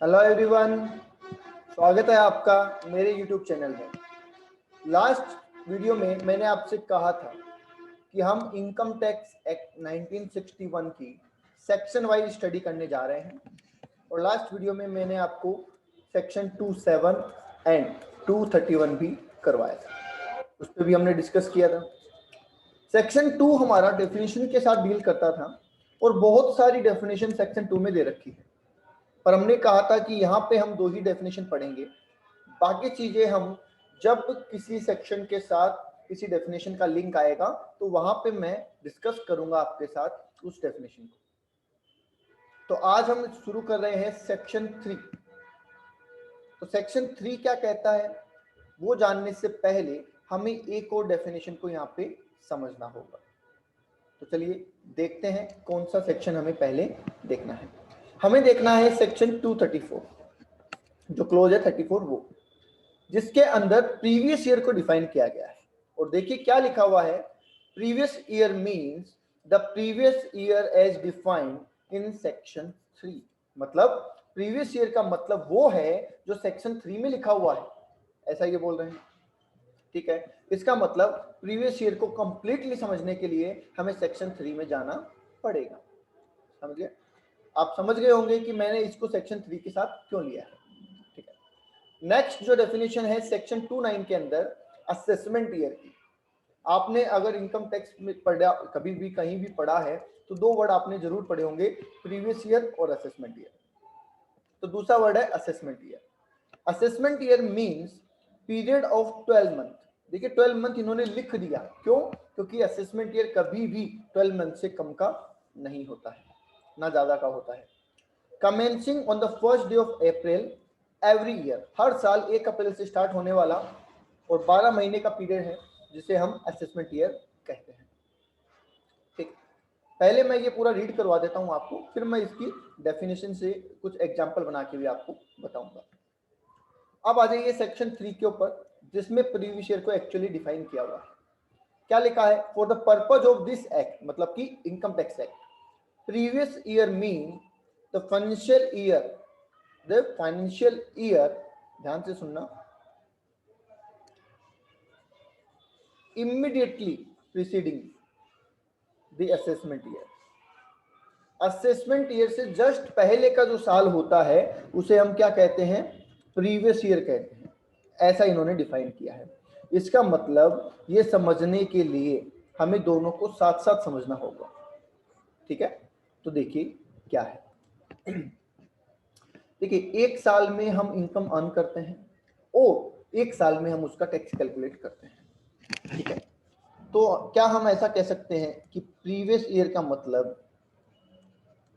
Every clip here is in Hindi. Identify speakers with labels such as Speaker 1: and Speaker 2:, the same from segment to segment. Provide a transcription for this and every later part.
Speaker 1: हेलो एवरीवन, स्वागत है आपका मेरे यूट्यूब चैनल में। लास्ट वीडियो में मैंने आपसे कहा था कि हम इनकम टैक्स एक्ट 1961 की सेक्शन वाइज स्टडी करने जा रहे हैं और लास्ट वीडियो में मैंने आपको सेक्शन 27 एंड 231 भी करवाया था, उस पर भी हमने डिस्कस किया था। सेक्शन 2 हमारा डेफिनेशन के साथ डील करता था और बहुत सारी डेफिनेशन सेक्शन 2 में दे रखी है, पर हमने कहा था कि यहाँ पे हम 2 ही डेफिनेशन पढ़ेंगे, बाकी चीजें हम जब किसी सेक्शन के साथ किसी डेफिनेशन का लिंक आएगा तो वहां पे मैं डिस्कस करूंगा आपके साथ उस डेफिनेशन को। तो आज हम शुरू कर रहे हैं सेक्शन 3। तो सेक्शन 3 क्या कहता है वो जानने से पहले हमें एक और डेफिनेशन को यहाँ पे समझना होगा। तो चलिए देखते हैं कौन सा सेक्शन हमें पहले देखना है। हमें देखना है सेक्शन 234 जो क्लोज है 34 वो, जिसके अंदर प्रीवियस ईयर को डिफाइन किया गया है। और देखिए क्या लिखा हुआ है, previous year means the previous year as defined in section 3। मतलब प्रीवियस ईयर का मतलब वो है जो सेक्शन 3 में लिखा हुआ है, ऐसा ये बोल रहे हैं। ठीक है, इसका मतलब प्रीवियस ईयर को कंप्लीटली समझने के लिए हमें सेक्शन 3 में जाना पड़ेगा। समझ गए? आप समझ गए होंगे कि मैंने इसको सेक्शन 3 के साथ क्यों लिया है। ठीक है, नेक्स्ट जो डेफिनेशन है सेक्शन 29 के अंदर असेसमेंट ईयर की। आपने अगर इनकम टैक्स में पढ़ा, कभी भी कहीं भी पढ़ा है तो 2 वर्ड आपने जरूर पढ़े होंगे, प्रीवियस ईयर और असेसमेंट ईयर। तो दूसरा वर्ड है assessment year. Assessment year means period of 12 month. देखिए 12 मंथ इन्होंने लिख दिया, क्यों? क्योंकि असेसमेंट ईयर कभी भी 12 मंथ से कम का नहीं होता है, ना ज्यादा का होता है। Commencing on the first day of April every year, हर साल 1 अप्रैल से स्टार्ट होने वाला और 12 महीने का पीरियड है जिसे हम असेसमेंट ईयर कहते हैं। ठीक, पहले मैं ये पूरा रीड करवा देता हूं आपको, फिर मैं इसकी डेफिनेशन से कुछ एग्जांपल बना के भी आपको बताऊंगा। अब आ जाइए सेक्शन 3 के ऊपर, जिसमें प्रीवियस ईयर को एक्चुअली डिफाइन किया हुआ है। क्या लिखा है? For the purpose of this act, मतलब कि income tax act, previous year mean the financial year, ध्यान से सुनना, immediately preceding the assessment year. Assessment year से जस्ट पहले का जो साल होता है उसे हम क्या कहते हैं? प्रीवियस ईयर कहते हैं। ऐसा इन्होंने डिफाइन किया है। इसका मतलब ये समझने के लिए हमें दोनों को साथ साथ समझना होगा। ठीक है, तो देखिए क्या है। देखिए 1 साल में हम इनकम अर्न करते हैं और 1 साल में हम उसका टैक्स कैलकुलेट करते हैं। ठीक है, तो क्या हम ऐसा कह सकते हैं कि प्रीवियस ईयर का मतलब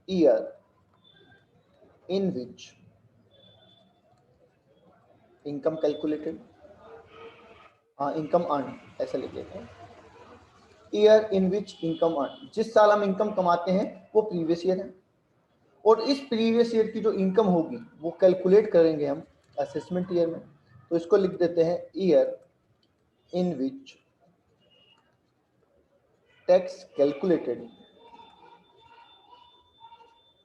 Speaker 1: year in which income calculated, हाँ इनकम अर्न ऐसा लिख लेते हैं। Year in which income earn, जिस साल हम इनकम कमाते हैं वो प्रीवियस ईयर है, और इस प्रीवियस ईयर की जो इनकम होगी वो कैलकुलेट करेंगे हम असेसमेंट ईयर में। तो इसको लिख देते हैं year in which tax calculated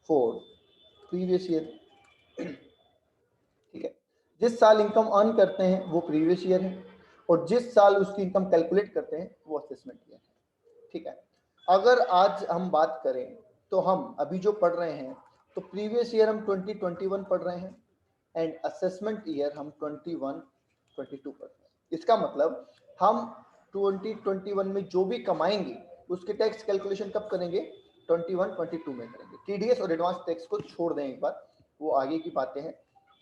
Speaker 1: for previous year. ठीक है, जिस साल इनकम अर्न करते हैं वो प्रीवियस ईयर है और जिस साल उसकी इनकम कैलकुलेट करते हैं वो असेसमेंट ईयर है। ठीक है, अगर आज हम बात करें तो हम अभी जो पढ़ रहे हैं तो प्रीवियस ईयर हम 2021 पढ़ रहे हैं एंड असेसमेंट ईयर हम 21-22 पढ़ रहे हैं। इसका मतलब हम 2021 में जो भी कमाएंगे उसके टैक्स कैलकुलेशन कब करेंगे? 21-22 में करेंगे। टीडीएस और एडवांस टैक्स को छोड़ दें एक बार, वो आगे की बातें हैं।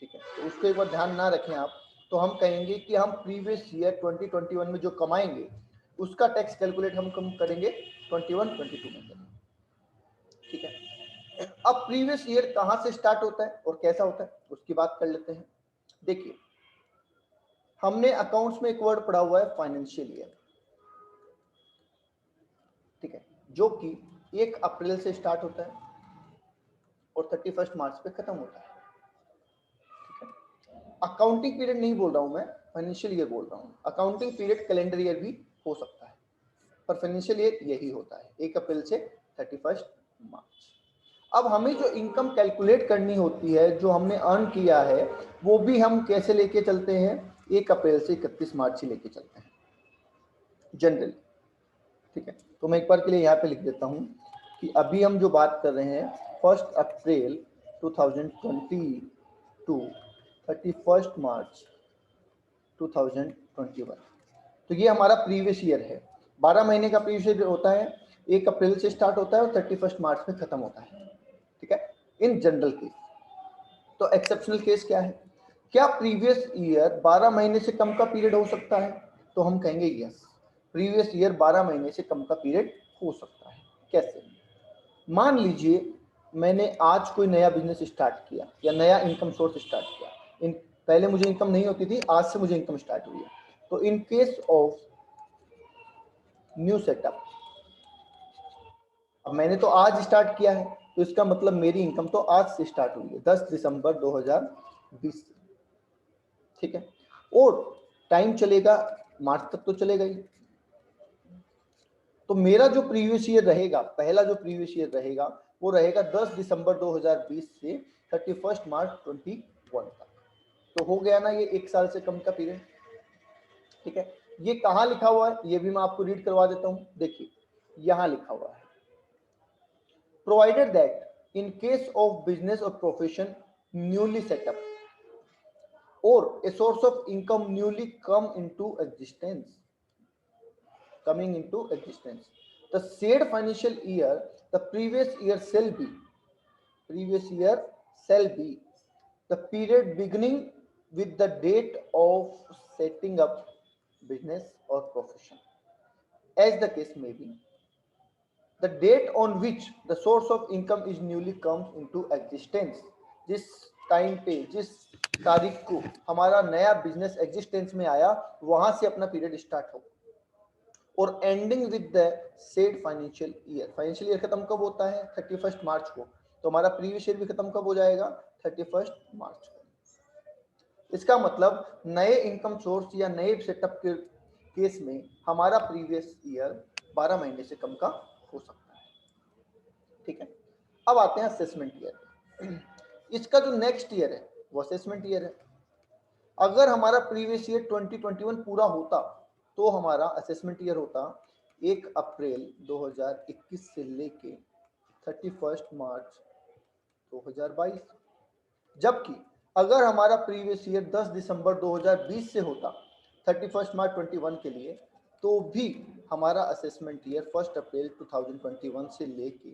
Speaker 1: ठीक है, तो उसको एक बार ध्यान ना रखें आप, तो हम कहेंगे कि हम प्रीवियस ईयर 2021 में जो कमाएंगे उसका टैक्स कैलकुलेट हम कम करेंगे 21-22 में करेंगे। ठीक है, अब प्रीवियस ईयर कहां से स्टार्ट होता है और कैसा होता है उसकी बात कर लेते हैं। देखिए हमने अकाउंट्स में एक वर्ड पढ़ा हुआ है फाइनेंशियल ईयर। ठीक है, जो कि 1 अप्रैल से स्टार्ट होता है और 31 मार्च पे खत्म होता है। अकाउंटिंग पीरियड नहीं बोल रहा हूं मैं, फाइनेंशियल ईयर बोल रहा हूं। अकाउंटिंग पीरियड कैलेंडर ईयर भी हो सकता है, पर फाइनेंशियल ईयर यही होता है 1 अप्रैल से 31 मार्च। अब हमें जो इनकम कैलकुलेट करनी होती है, जो हमने अर्न किया है, वो भी हम कैसे लेके चलते हैं, 1 अप्रैल से 31 मार्च से लेके चलते हैं जनरली। ठीक है, तो मैं एक बार के लिए यहाँ पे लिख देता हूँ कि अभी हम जो बात कर रहे हैं 1 अप्रैल 2020 टू 31 मार्च 2021, तो ये हमारा प्रीवियस ईयर है। 12 महीने का प्रीवियस ईयर होता है, 1 अप्रैल से स्टार्ट होता है और 31 मार्च में खत्म होता है। ठीक है, इन जनरल केस। तो एक्सेप्शनल केस क्या है, क्या प्रीवियस ईयर 12 महीने से कम का पीरियड हो सकता है, तो हम कहेंगे यस, प्रीवियस ईयर 12 महीने से कम का पीरियड हो सकता है। कैसे, मान लीजिए मैंने आज कोई नया बिजनेस स्टार्ट किया या नया इनकम सोर्स स्टार्ट किया, पहले मुझे इनकम नहीं होती थी, आज से मुझे इनकम स्टार्ट हुई है। तो इन केस ऑफ न्यू सेटअप, अब मैंने तो आज स्टार्ट किया है, तो इसका मतलब मेरी इनकम तो आज से स्टार्ट हुई है, 10 दिसंबर 2020 से। ठीक है, और टाइम चलेगा मार्च तक तो चलेगा ही। तो मेरा जो प्रीवियस ईयर रहेगा, पहला जो प्रीवियस ईयर रहेगा वो रहेगा 10 दिसंबर 2020 से 31 मार्च 21 तक। तो हो गया ना ये 1 साल से कम का पीरियड। ठीक है, ये कहाँ लिखा हुआ है, ये भी मैं आपको रीड करवा देता हूँ। देखिए यहाँ लिखा हुआ है, provided that in case of business और profession newly set up or a source of income newly coming into existence, the said financial year, the previous year shall be the period beginning with the date of setting up business or profession, as the case may be, the date on which the source of income is newly comes into existence, जिस टाइम पे, जिस तारीख को हमारा नया बिजनेस एग्जिस्टेंस में आया, वहां से अपना पीरियड स्टार्ट हो, और ending with the said financial year. Financial year खत्म कब होता है, 31 मार्च को, तो हमारा प्रीवियस ईयर भी खत्म कब हो जाएगा, 31 मार्च को। इसका मतलब नए इनकम सोर्स या नए सेटअप के केस में हमारा प्रीवियस ईयर 12 महीने से कम का हो सकता है। ठीक है, अब आते हैं असेसमेंट ईयर। इसका जो नेक्स्ट ईयर है वो असेसमेंट ईयर है। अगर हमारा प्रीवियस ईयर 2021 पूरा होता तो हमारा असेसमेंट ईयर होता 1 अप्रैल 2021 से लेके 31 मार्च 2022। जबकि अगर हमारा प्रीवियस ईयर 10 दिसंबर 2020 से होता 31 मार्च 21 के लिए, तो भी हमारा असेसमेंट ईयर 1 अप्रैल 2021 से लेके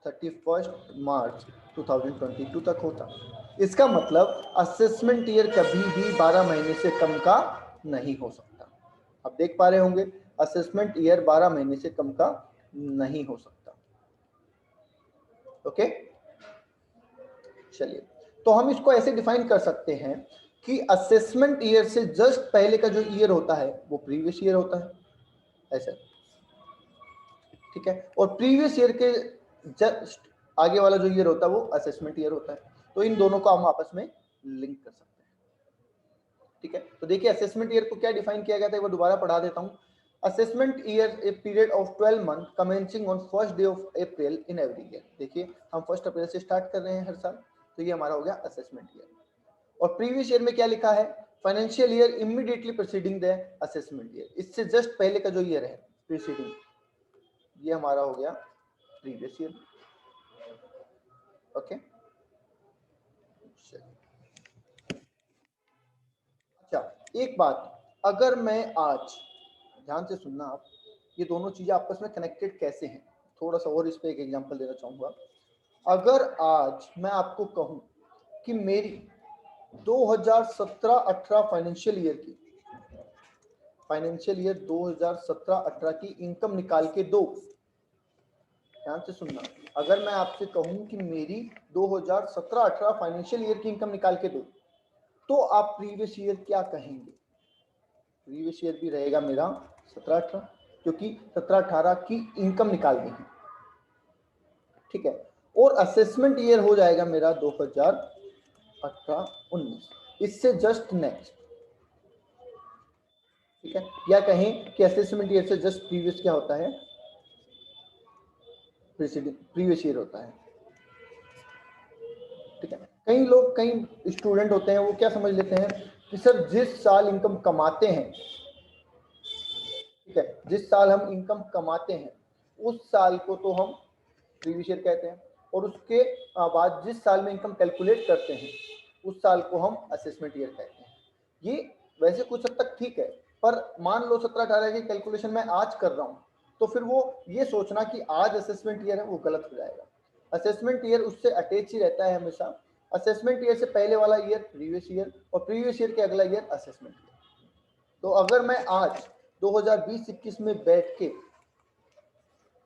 Speaker 1: 31 मार्च 2022 तक होता। इसका मतलब असेसमेंट ईयर कभी भी 12 महीने से कम का नहीं हो सकता। आप देख पा रहे होंगे, असेसमेंट ईयर 12 महीने से कम का नहीं हो सकता। ओके, चलिए, तो हम इसको ऐसे डिफाइन कर सकते हैं कि असेसमेंट ईयर से जस्ट पहले का जो ईयर होता है वो प्रीवियस ईयर होता है, ऐसे। ठीक है, और प्रीवियस ईयर के जस्ट आगे वाला जो ईयर होता है वो असेसमेंट ईयर होता है। तो इन दोनों को हम आपस में लिंक कर सकते हैं। ठीक है, तो देखिए असेसमेंट ईयर को क्या डिफाइन किया गया था, वो दोबारा पढ़ा देता हूं। Assessment year a period of 12 month commencing on first day of April in every year. देखिए हम 1 अप्रैल से स्टार्ट कर रहे हैं हर साल, तो ये हमारा हो गया असेसमेंट ईयर। और प्रीवियस ईयर में क्या लिखा है, financial year immediately preceding the assessment year. इससे जस्ट पहले का जो ईयर है प्रीसीडिंग, ये हमारा हो गया प्रीवियस ईयर। ओके, अच्छा एक बात, अगर मैं आज, ध्यान से सुनना आप, ये दोनों चीजें आपस में कनेक्टेड कैसे हैं, थोड़ा सा और इस पे एक एग्जांपल देना चाहूंगा। अगर आज मैं आपको कहूं कि मेरी 2017-18 फाइनेंशियल ईयर 2017-18 की इनकम निकाल के दो। ध्यान से सुनना, अगर मैं आपसे कहूं कि मेरी 2017-18 फाइनेंशियल ईयर की इनकम निकाल के दो, तो आप प्रीवियस ईयर क्या कहेंगे? प्रीवियस ईयर भी रहेगा मेरा 17-18, क्योंकि 17-18 की इनकम निकाल दी है। ठीक है, और असेसमेंट ईयर हो जाएगा मेरा 2018-19, इससे जस्ट नेक्स्ट। ठीक है, या कहें कि असेसमेंट ईयर से जस्ट प्रीवियस क्या होता है, प्रीवियस ईयर होता है। ठीक है। कई स्टूडेंट होते हैं वो क्या समझ लेते हैं कि सर जिस साल इनकम कमाते हैं, ठीक है, जिस साल हम इनकम कमाते हैं उस साल को तो हम प्रीवियस ईयर कहते हैं, और उसके बाद जिस साल में इनकम कैलकुलेट करते हैं उस साल को हम असेसमेंट ईयर कहते हैं। ये वैसे कुछ हद तक ठीक है, पर मान लो 17-18 की कैलकुलेशन मैं आज कर रहा हूँ तो फिर वो ये सोचना कि आज असेसमेंट ईयर है वो गलत हो जाएगा। असेसमेंट ईयर उससे अटैच ही रहता है हमेशा। असेसमेंट ईयर से पहले वाला ईयर प्रीवियस ईयर, और प्रीवियस ईयर के अगला ईयर असेसमेंट ईयर। तो अगर मैं आज 2020-21 में बैठ के,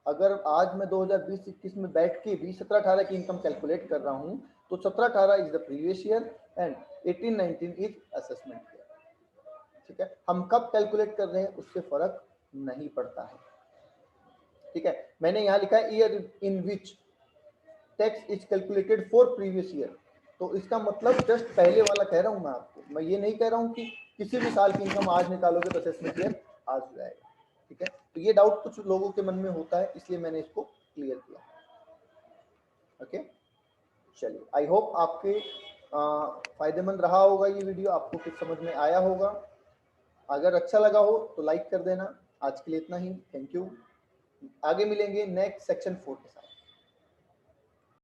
Speaker 1: अगर आज मैं 2020-21 में बैठ के भी 17-18 की इनकम कैलकुलेट कर रहा हूं तो 17-18 is the previous year and 18-19 is assessment year. ठीक है, हम कब कैलकुलेट कर रहे हैं उससे फर्क नहीं पड़ता है। ठीक है, मैंने यहाँ लिखा है year in which tax is calculated for previous year, तो इसका मतलब जस्ट पहले वाला कह रहा हूँ मैं आपको। मैं ये नहीं कह रहा हूँ कि किसी भी साल की इनकम आज निकालोगे तो असेसमेंट ईयर आज हो जाएगा। ठीक है, तो ये डाउट कुछ लोगों के मन में होता है, इसलिए मैंने इसको क्लियर किया। ओके, चलिए, आई होप आपके फायदेमंद रहा होगा ये वीडियो, आपको कुछ समझ में आया होगा। अगर अच्छा लगा हो तो लाइक कर देना। आज के लिए इतना ही, थैंक यू। आगे मिलेंगे नेक्स्ट सेक्शन 4 के साथ।